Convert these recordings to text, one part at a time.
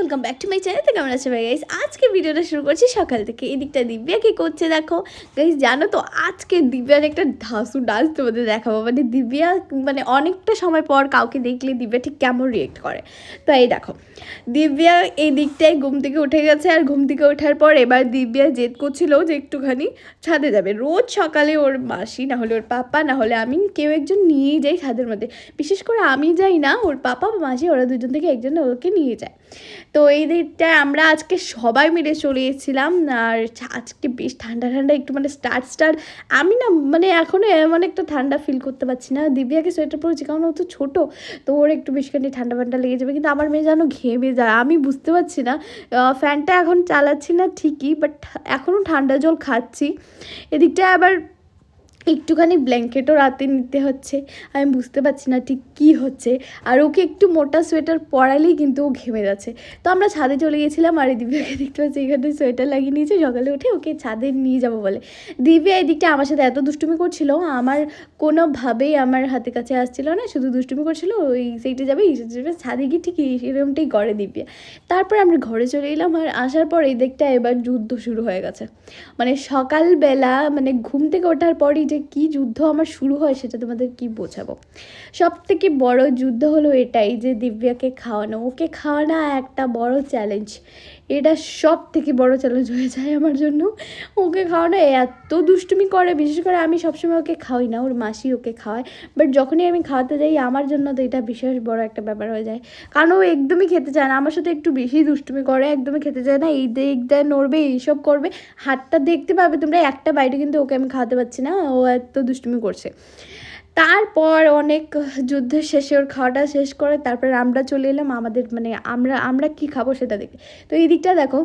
Welcome back to my channel. তো কেমন আছে ভাই গাইস? আজকে ভিডিওটা শুরু করছি সকাল থেকে। এদিকটা দিব্যা কি করছে দেখো গাইস। জানো তো আজকে দিব্যার একটা ধাসু ডান্স তোমাদের দেখাবো। মানে দিব্যা মানে অনেকটা সময় পর কাউকে দেখলে দিব্যা ঠিক কেমন রিয়েক্ট করে। তো এই দেখো দিব্যা এই দিকটায় ঘুম থেকে উঠে গেছে, আর ঘুম থেকে ওঠার পর এবার দিব্যা জেদ করছিল যে একটুখানি ছাদে যাবে। রোজ সকালে ওর মাসি না হলে ওর পাপা না হলে আমি কেউ একজন নিয়েই যাই ছাদের মধ্যে। বিশেষ করে আমি যাই না, ওর পাপা বা মাসি ওরা দুজন থেকে একজন ওকে নিয়ে যায়। তো এই দিকটায় আমরা আজকে সবাই মিলে চলে এসেছিলাম। আর আজকে বেশ ঠান্ডা ঠান্ডা একটু মানে স্টার্ট আমি না মানে এখনও এমন একটা ঠান্ডা ফিল করতে পারছি না। দিব্যাকে সোয়েটার পরেছি কারণ ও তো ছোটো, তো ওর একটু বেশিখানি ঠান্ডা ফান্ডা লেগে যাবে, কিন্তু আমার মেয়ে যেন ঘেমে যায়। আমি বুঝতে পারছি না, ফ্যানটা এখন চালাচ্ছি না ঠিকই, বাট এখনও ঠান্ডা জল খাচ্ছি। এদিকটায় আবার একটুখানি ব্ল্যাঙ্কেটও রাতে নিতে হচ্ছে। আমি বুঝতে পারছি না ঠিক কী হচ্ছে। আর ওকে একটু মোটা সোয়েটার পরালেই কিন্তু ও ঘেমে যাচ্ছে। তো আমরা ছাদে চলে গেছিলাম, আর এই দিব্যাকে দেখতে পাচ্ছি এখানে সোয়েটার লাগিয়ে নিয়েছে। সকালে উঠে ওকে ছাদে নিয়ে যাবো বলে দিব্যা এই দিকটা আমার সাথে এত দুষ্টুমি করছিল, আমার কোনোভাবেই আমার হাতে কাছে আসছিল না, শুধু দুষ্টুমি করছিল। ওই সেইটে যাবে এই সাইডে যাবে, ছাদে গিয়ে ঠিক এরকমটাই করে দিব্যা। তারপর আমরা ঘরে চলে এলাম, আর আসার পর এই দিকটা এবার যুদ্ধ শুরু হয়ে গেছে। মানে সকালবেলা মানে ঘুম থেকে ওঠার পরই যে কী যুদ্ধ আমার শুরু হয় সেটা তোমাদের কি বোঝাবো। সব থেকে বড় যুদ্ধ হলো এটাই যে দিব্যাকে খাওয়ানো। ওকে খাওয়ানো একটা বড় চ্যালেঞ্জ, এটা সব থেকে বড় চ্যালেঞ্জ হয়ে যায় আমার জন্য। ওকে খাওয়ানো এত দুষ্টুমি করে, বিশেষ করে আমি সবসময় ওকে খাওয়াই না, ওর মাসি ওকে খাওয়ায়। বাট যখনই আমি খাওয়াতে যাই আমার জন্য তো এটা বিশেষ বড় একটা ব্যাপার হয়ে যায়, কারণ ও একদমই খেতে চায় না। আমার সাথে একটু বেশি দুষ্টুমি করে, একদমই খেতে চায় না। এই দিক দেয় নড়বে, এইসব করবে। হাতটা দেখতে পাবে তোমরা, একটা বাইরে কিন্তু ওকে আমি খাওয়াতে পারছি না, ও এত দুষ্টুমি করছে। তারপর অনেক যুদ্ধের শেষে ওর খাওয়াটা শেষ করে তারপরে আমরা চলে এলাম আমাদের মানে আমরা কী খাবো সেটা দেখে। তো এই দিকটা দেখো,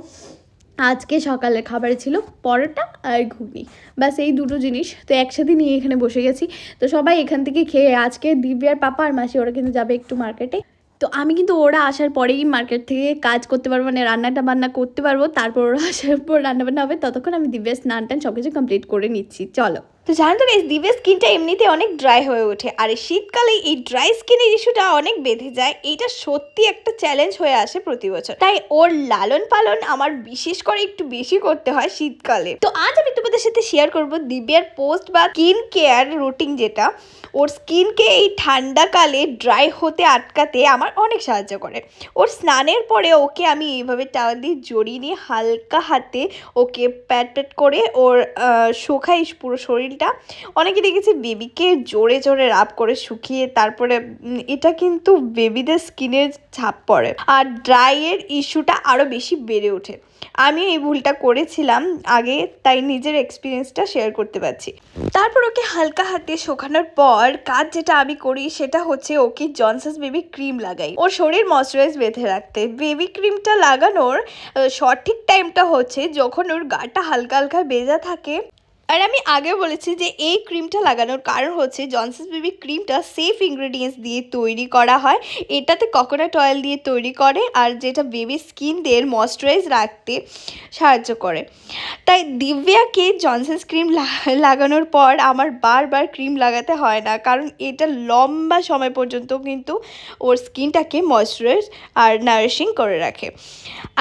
আজকে সকালে খাবারে ছিল পরোটা আর ঘুগনি, ব্যাস এই দুটো জিনিস তো একসাথে নিয়ে এখানে বসে গেছি। তো সবাই এখান থেকে খেয়ে আজকে দিব্যার পাপা আর মাসি ওরা কিন্তু যাবে একটু মার্কেটে। তো আমি কিন্তু ওরা আসার পরেই মার্কেট থেকে কাজ করতে পারবো, মানে রান্নাটা বান্না করতে পারবো। তারপর ওরা আসার পর রান্নাবান্না হবে, ততক্ষণ আমি দিব্যার স্নান টান সব কিছু কমপ্লিট করে নিচ্ছি। চলো। তো জানো তো গাইস, দিব্যার স্কিনটা এমনিতে অনেক ড্রাই হয়ে ওঠে, আর এই শীতকালে এই ড্রাই স্কিনের ইস্যুটা অনেক বেঁধে যায়। এইটা সত্যি একটা চ্যালেঞ্জ হয়ে আসে প্রতি বছর, তাই ওর লালন পালন আমার বিশেষ করে একটু বেশি করতে হয় শীতকালে। তো আজ আমি তোমাদের সাথে শেয়ার করবো দিব্যার পোস্ট বা স্কিন কেয়ার রুটিন, যেটা ওর স্কিনকে এই ঠান্ডাকালে ড্রাই হতে আটকাতে আমার অনেক সাহায্য করে। ওর স্নানের পরে ওকে আমি এইভাবে টাওয়াল দিয়ে জড়িয়ে নিয়ে হালকা হাতে ওকে প্যাট প্যাট করে ওর শুকাই পুরো শরীরটা। অনেকে দেখেছি বেবিকে জোরে জোরে রাব করে শুকিয়ে তারপরে, এটা কিন্তু বেবিদের স্কিনের ছাপ পড়ে আর ড্রাইয়ের ইস্যুটা আরও বেশি বেড়ে ওঠে। আমি এই ভুলটা করেছিলাম আগে, তাই নিজের এক্সপিরিয়েন্সটা শেয়ার করতে পারছি। তারপর ওকে হালকা হাতে শুকানোর পর কাজ যেটা আমি করি সেটা হচ্ছে ওকে জনসন্স বেবি ক্রিম লাগাই, ওর শরীর ময়শ্চারাইজ বেঁধে রাখতে। বেবি ক্রিমটা লাগানোর সঠিক টাইমটা হচ্ছে যখন ওর গাটা হালকা হালকা ভেজা থাকে। আর আমি আগে বলেছি যে এই ক্রিমটা লাগানোর কারণ হচ্ছে জনসন্স বেবি ক্রিমটা সেফ ইনগ্রেডিয়েন্টস দিয়ে তৈরি করা হয়। এটাতে কোকোনাট অয়েল দিয়ে তৈরি করে, আর যেটা বেবি স্কিনদের ময়শ্চারাইজ রাখতে সাহায্য করে। তাই দিব্যাকে জনসন্স ক্রিম লাগানোর পর আমার বারবার ক্রিম লাগাতে হয় না, কারণ এটা লম্বা সময় পর্যন্ত কিন্তু ওর স্কিনটাকে ময়শ্চারাইজ আর নারিশিং করে রাখে।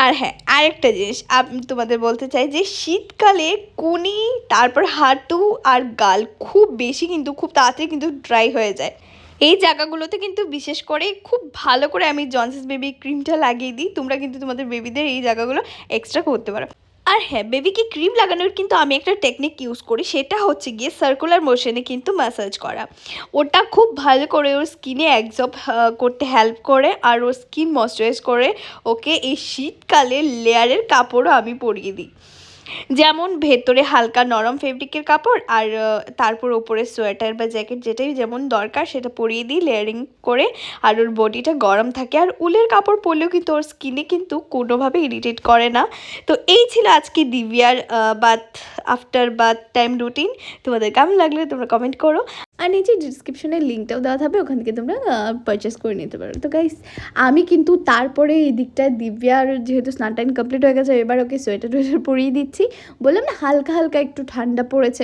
আর হ্যাঁ, আরেকটা জিনিস আমি তোমাদের বলতে চাই যে শীতকালে কুনি তারপর হাঁটু আর গাল খুব বেশি কিন্তু খুব তাড়াতাড়ি কিন্তু ড্রাই হয়ে যায়। এই জায়গাগুলোতে কিন্তু বিশেষ করে খুব ভালো করে আমি জনসন্স বেবি ক্রিমটা লাগিয়ে দিই। তোমরা কিন্তু তোমাদের বেবিদের এই জায়গাগুলো এক্সট্রা করতে পারো। আর হ্যাঁ, বেবিকে ক্রিম লাগানোর কিন্তু আমি একটা টেকনিক ইউজ করি, সেটা হচ্ছে গিয়ে সার্কুলার মোশনে কিন্তু ম্যাসাজ করা। ওটা খুব ভালো করে ওর স্কিনে অ্যাবজর্ব করতে হেল্প করে, আর ওর স্কিন ময়শ্চারাইজ করে ওকে এই শীতকালে লেয়ারের কাপড়ও আমি পরিয়ে দিই। যেমন ভেতরে হালকা নরম ফেব্রিকের কাপড়, আর তারপর ওপরে সোয়েটার বা জ্যাকেট যেটাই যেমন দরকার সেটা পরিয়ে দিই লেয়ারিং করে। আর ওর বডিটা গরম থাকে, আর উলের কাপড় পরলেও কিন্তু ওর স্কিনে কিন্তু কোনোভাবে ইরিটেট করে না। তো এই ছিল আজকে দিব্যার bath after bath time routine. তোমাদের কেমন লাগলে তোমরা কমেন্ট করো। আর নিচে ডিসক্রিপশনে লিঙ্কটাও দেওয়া থাকবে, ওখান থেকে তোমরা পারচেস করে নিতে পারো। তো গাইস আমি কিন্তু তারপরে এই দিকটা দিব্যার যেহেতু স্নান টাইম কমপ্লিট হয়ে গেছে, এবার ওকে সোয়েটার টোয়েটার পরিয়ে দিচ্ছি। বললাম না হালকা হালকা একটু ঠান্ডা পড়েছে,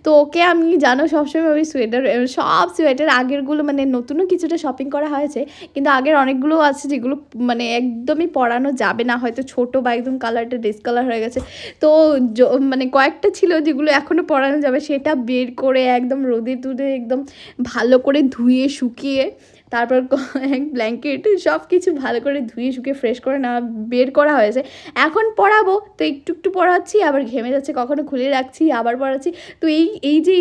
তো ওকে আমি জানো সবসময় ওই সোয়েটার, সব সোয়েটার আগেরগুলো মানে নতুনও কিছুটা শপিং করা হয়েছে, কিন্তু আগের অনেকগুলো আছে যেগুলো মানে একদমই পরানো যাবে না, হয়তো ছোটো বা একদম কালারটা ডিসকালার হয়ে গেছে। তো মানে কয়েকটা ছিল যেগুলো এখনও পরানো যাবে, সেটা বের করে একদম রোদে টুদে একদম ভালো করে ধুয়ে শুকিয়ে তারপর ব্ল্যাঙ্কেট সব কিছু ভালো করে ধুয়ে শুকিয়ে ফ্রেশ করে না বের করা হয়েছে। এখন পরাবো তো একটু একটু পরাচ্ছি, আবার ঘেমে যাচ্ছে, কখনো খুলে রাখছি আবার পরাচ্ছি। তো এই যে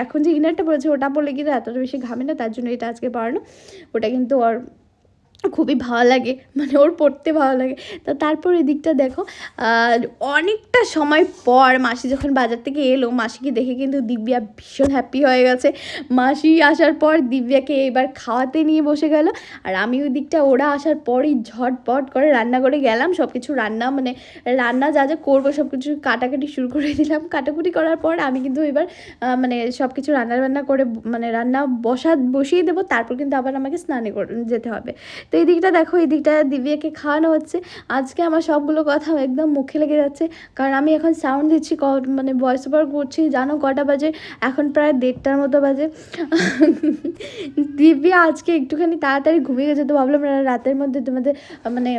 এখন যে ইনারটা পড়েছে ওটা পরলে কিন্তু এতটা বেশি ঘামে না, তার জন্য এটা আজকে পরানো। ওটা কিন্তু আর খুবই ভালো লাগে, মানে ওর পড়তে ভালো লাগে। তো তারপর এদিকটা দেখো অনেকটা সময় পর মাসি যখন বাজার থেকে এলো, মাসিকে দেখে কিন্তু দিব্যা ভীষণ হ্যাপি হয়ে গেছে। মাসি আসার পর দিব্যাকে এবার খাওয়াতে নিয়ে বসে গেল, আর আমি ওই দিকটা ওরা আসার পরই ঝটপট করে রান্না করে গেলাম। সব কিছু রান্না যা যা করবো সব কিছু কাটাকাটি শুরু করে দিলাম। কাটাকুটি করার পর আমি কিন্তু এবার মানে সব কিছু রান্না করে মানে রান্না বসিয়ে দেবো, তারপর কিন্তু আবার আমাকে স্নানে যেতে হবে। তো এই দিকটা দেখো, এই দিকটা দিব্যাকে খাওয়ানো হচ্ছে। আজকে আমার সবগুলো কথা একদম মুখে লেগে যাচ্ছে, কারণ আমি এখন সাউন্ড দিচ্ছি, মানে ভয়েস ওভার করছি। জানো কটা বাজে? এখন প্রায় 1:30টার মতো বাজে। দিব্যা আজকে একটুখানি তাড়াতাড়ি ঘুমিয়ে গেছে, তো ভাবলাম রাতের মধ্যে তোমাদের মানে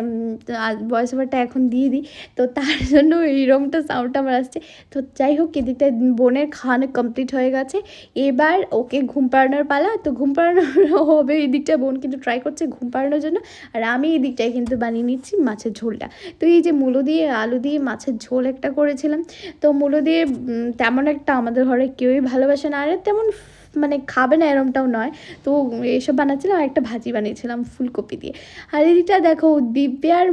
ভয়েস ওভারটা এখন দিয়ে দিই, তো তার জন্য এইরকমটা সাউন্ডটা আমার আসছে। তো যাই হোক, এদিকটা বোনের খাওয়ানো কমপ্লিট হয়ে গেছে, এবার ওকে ঘুম পাড়ানোর পালা। তো ঘুম পাড়ানো হবে, এই দিকটা বোন কিন্তু ট্রাই করছে ঘুম পাড়ানোর জন্য, আর আমি এই দিকটায় কিন্তু বানিয়ে নিচ্ছি মাছের ঝোলটা। তো এই যে মূলো দিয়ে আলু দিয়ে মাছের ঝোল একটা করেছিলাম, তো মূলো দিয়ে তেমন একটা আমাদের ঘরে কেউই ভালোবাসে না, আর তেমন মানে খাবে না এরমটাও নয়। তো এসব বানাচ্ছিলাম, আর একটা ভাজি বানিয়েছিলাম ফুলকপি দিয়ে। আর এইটা দেখো দিব্যার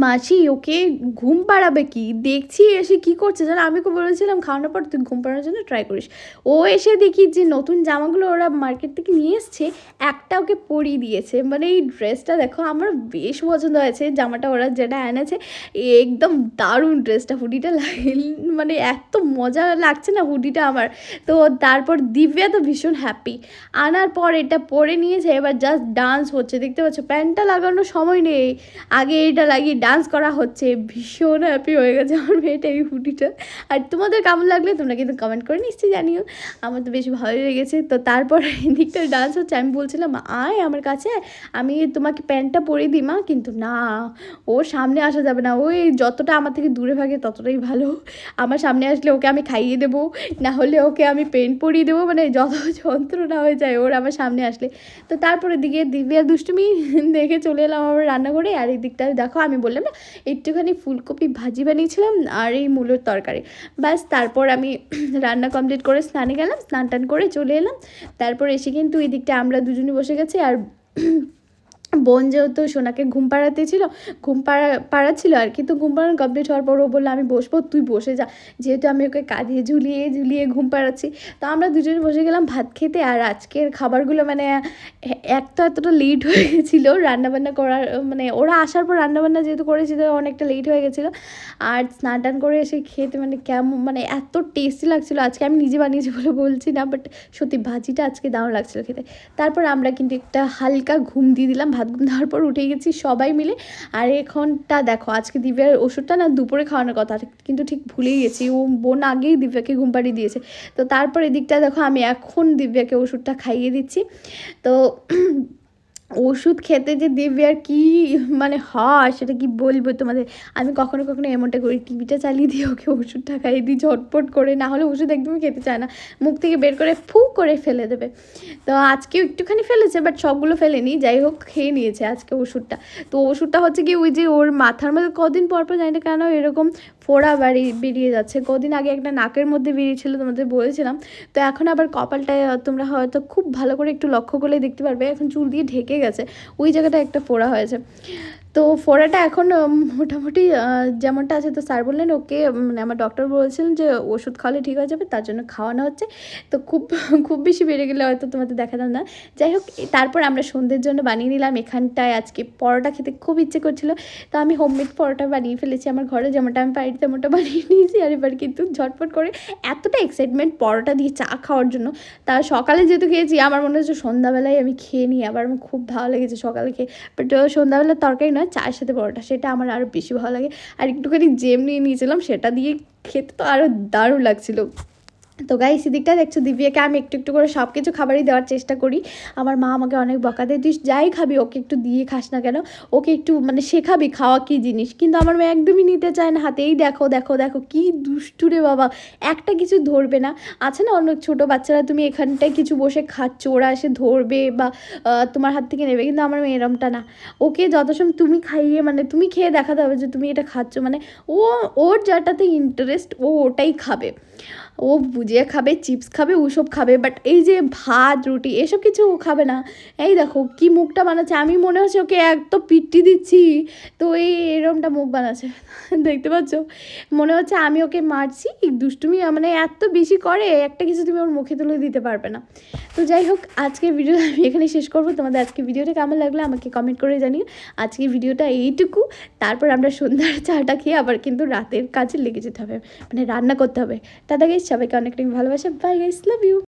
মাসি ওকে ঘুম পাড়াবে কি দেখছি এসে কি করছে জানো, আমি ওকে বলেছিলাম খাওয়ানোর পর তুই ঘুম পাড়ানোর জন্য ট্রাই করিস। ও এসে দেখি যে নতুন জামাগুলো ওরা মার্কেট থেকে নিয়ে এসছে, একটা ওকে পরিয়ে দিয়েছে। মানে এই ড্রেসটা দেখো আমার বেশ পছন্দ হয়েছে, জামাটা ওরা যেটা এনেছে একদম দারুণ ড্রেসটা, হুডিটা মানে এত মজা লাগছে না হুডিটা আমার। তো তারপর দিব্যা তো ভীষণ হ্যাপি, আনার পর এটা পরে নিয়েছে, এবার জাস্ট ডান্স হচ্ছে, দেখতে পাচ্ছ প্যান্টটা লাগানোর সময় নেই, আগে এটা লাগিয়ে ডান্স করা হচ্ছে। ভীষণ হ্যাপি হয়ে গেছে আমার মেয়েটা এই হুডিটা। আর তোমাদের কেমন লাগলে তোমরা কিন্তু কমেন্ট করে নিশ্চয়ই জানিও, আমার তো বেশ ভালোই লেগেছে। তো তারপর এদিকটা ডান্স হচ্ছে, আমি বলছিলাম আয় আমার কাছে, আমি তোমাকে প্যান্টটা পরিয়ে দিই মা, কিন্তু না, ওর সামনে আসা যাবে না, ওই যতটা আমার থেকে দূরে ভাগে ততটাই ভালো। আমার সামনে আসলে ওকে আমি খাইয়ে দেবো, না হলে ওকে আমি পেন্ট পরিয়ে দেবো, মানে যত যন্ত্রণা হয়ে যায় ওর আমার সামনে আসলে। তো তারপরে দিকে দিব্যার দুষ্টুমি দেখে চলে এলাম আমার রান্নাঘরে। আর এই দিকটা দেখো, আমি বললাম না একটুখানি ফুলকপি ভাজি বানিয়েছিলাম আর এই মূলোর তরকারি, ব্যাস। তারপর আমি রান্না কমপ্লিট করে স্নানে গেলাম, স্নান টান করে চলে এলাম। তারপর এসে কিন্তু এই দিকটা আমরা দুজনে বসে গেছি, আর বোন যেহেতু সোনাকে ঘুম পাড়াতে ছিল, পাড়াচ্ছিল আর কি। তো ঘুম পাড়ানো কমপ্লিট হওয়ার পর ও বললো আমি বসবো, তুই বসে যা, যেহেতু আমি ওকে কাঁধে ঝুলিয়ে ঝুলিয়ে ঘুম পাড়াচ্ছি। তো আমরা দুজনে বসে গেলাম ভাত খেতে। আর আজকের খাবারগুলো মানে এতটা লেট হয়ে গেছিলো রান্নাবান্না করার, মানে ওরা আসার পর রান্নাবান্না যেহেতু করেছিল অনেকটা লেট হয়ে গেছিলো। আর স্নান টান করে এসে খেতে মানে কেমন, মানে এত টেস্টি লাগছিলো। আজকে আমি নিজে বানিয়েছি বলে বলছি না, বাট সত্যি ভাজিটা আজকে দারুণ লাগছিলো খেতে। তারপর আমরা কিন্তু একটা হালকা ঘুম দিয়ে দিলাম, ভাত ঘুম দেওয়ার পর উঠে গেছি সবাই মিলে। আর এখনটা দেখো, আজকে দিব্যার ওষুধটা না দুপুরে খাওয়ানোর কথা, কিন্তু ঠিক ভুলেই গেছি, ও বোন আগেই দিব্যাকে ঘুম পাড়িয়ে দিয়েছে। তো তারপর এদিকটা দেখো আমি এখন দিব্যাকে ওষুধটা খাইয়ে দিচ্ছি। তো ওষুধ খেতে যে দিব্যার কি মানে হয় সেটা কি বলবো তোমাদের। আমি কখনো কখনো এমনটা করি, টিভিটা চালিয়ে দিয়ে ওকে ওষুধটা খাইয়ে দিই ঝটপট করে, না হলে ওষুধ একদমই খেতে চায় না, মুখ থেকে বের করে ফু করে ফেলে দেবে। তো আজকেও একটুখানি ফেলেছে, বাট সবগুলো ফেলেনি, যাই হোক খেয়ে নিয়েছে আজকে ওষুধটা। তো ওষুধটা হচ্ছে কি ওই যে ওর মাথার মধ্যে কদিন পর পর জানি না কেন এরকম ফোড়া বেরিয়ে যাচ্ছে। কদিন আগে একটা নাকের মধ্যে বেরিয়েছিল, তোমাদের বলেছিলাম। তো এখন আবার কপালটায় তোমরা হয়তো খুব ভালো করে একটু লক্ষ্য করলে দেখতে পারবে, এখন চুল দিয়ে ঢেকে গেছে, ওই জায়গাটা একটা ফোড়া হয়েছে। তো ফোড়াটা এখন মোটামুটি যেমনটা আছে। তো স্যার বললেন ওকে, মানে আমার ডক্টর বলেছিলেন যে ওষুধ খাওয়ালে ঠিক হয়ে যাবে, তার জন্য খাওয়ানো হচ্ছে। তো খুব বেশি বেড়ে গেলে হয়তো তোমাদের দেখাতাম না। যাই হোক, তারপর আমরা সন্ধ্যের জন্য বানিয়ে নিলাম এখানটায়। আজকে পরোটা খেতে খুব ইচ্ছে করছিল, তো আমি হোমমেড পরোটা বানিয়ে ফেলেছি আমার ঘরে, যেমনটা আমি পারি তেমনটা বানিয়ে নিয়েছি। আর এবার কিন্তু ঝটপট করে এতটা এক্সাইটমেন্ট পরোটা দিয়ে চা খাওয়ার জন্য। তা সকালে যেহেতু খেয়েছি, আমার মনে হচ্ছে সন্ধ্যাবেলায় আমি খেয়ে নিই আবার। আমার খুব ভালো লেগেছে সকালে খেয়ে, বাট সন্ধ্যাবেলার তরকারি নয়, চায়ের সাথে পরোটা, সেটা আমার আরও বেশি ভালো লাগে। আর একটুখানি জেম নিয়ে নিয়েছিলাম, সেটা দিয়ে খেতে তো আরও দারুণ লাগছিলো। তো গাইস, এদিকটা দেখছো দিব্যাকে আমি একটু একটু করে সব কিছু খাবারই দেওয়ার চেষ্টা করি। আমার মা আমাকে অনেক বকা দেয়, তুই যাই খাবি ওকে একটু দিয়ে খাস না কেন, ওকে একটু মানে শেখাবি খাওয়া কী জিনিস। কিন্তু আমার মেয়ে একদমই নিতে চায় না হাতে। এই দেখো দেখো দেখো কী দুষ্টু রে বাবা, একটা কিছু ধরবে না। আছে না অনেক ছোটো বাচ্চারা, তুমি এখানটায় কিছু বসে খাচ্ছ, ওরা এসে ধরবে বা তোমার হাত থেকে নেবে, কিন্তু আমার মেয়ে এরমটা না। ওকে যত সময় তুমি খাইয়ে, মানে তুমি খেয়ে দেখাতে হবে যে তুমি এটা খাচ্ছ, মানে ওর যেটাতে ইন্টারেস্ট ও ওটাই খাবে। ও ভুজিয়া খাবে, চিপস খাবে, ওসব খাবে, বাট এই যে ভাত রুটি এসব কিছু ও খাবে না। এই দেখো কি মুখটা বানাচ্ছে, আমি মনে হচ্ছে ওকে এক তো পিটি দিচ্ছি, তো এরমটা মুখ বানাচ্ছে দেখতে পাচ্ছ, মনে হচ্ছে আমি ওকে মারছি। দুষ্টুমি মানে এত বেশি করে, একটা কিছু তুমি ওর মুখে তুলে দিতে পারবে না। তো যাই হোক, আজকের ভিডিও আমি এখানে শেষ করবো। তোমাদের আজকে ভিডিওটা কেমন লাগলো আমাকে কমেন্ট করে জানিও। আজকের ভিডিওটা এইটুকু। তারপর আমরা সন্ধ্যার চাটা খেয়ে আবার কিন্তু রাতের কাজে লেগে যেতে হবে, মানে রান্না করতে হবে। টাটা গাইস, সবাইকে অনেক ভালোবাসা। Bye guys, love you.